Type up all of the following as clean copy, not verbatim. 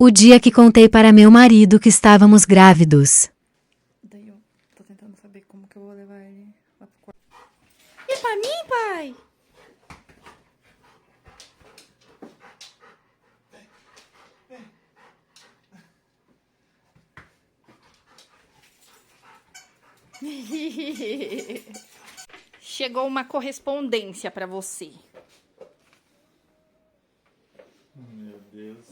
O dia que contei para meu marido que estávamos grávidos. Daí eu tô tentando saber como que eu vou levar ele lá pro quarto. E pra mim, pai? Chegou uma correspondência pra você. Meu Deus.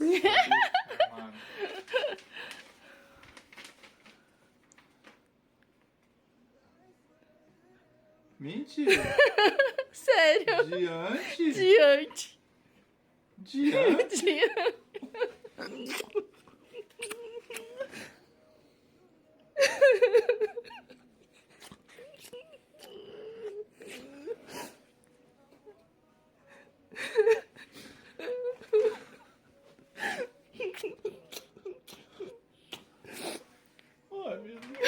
Mentira. Sério? Diante? Diante. Diante? Diante. Ai, meu Deus.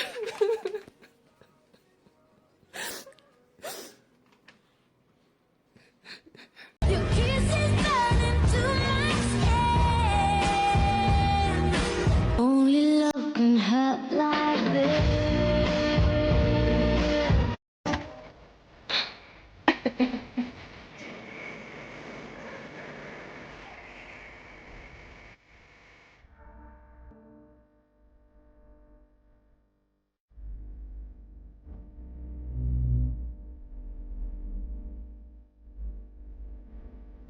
Your kisses burn into my skin. Only love can hurt like this.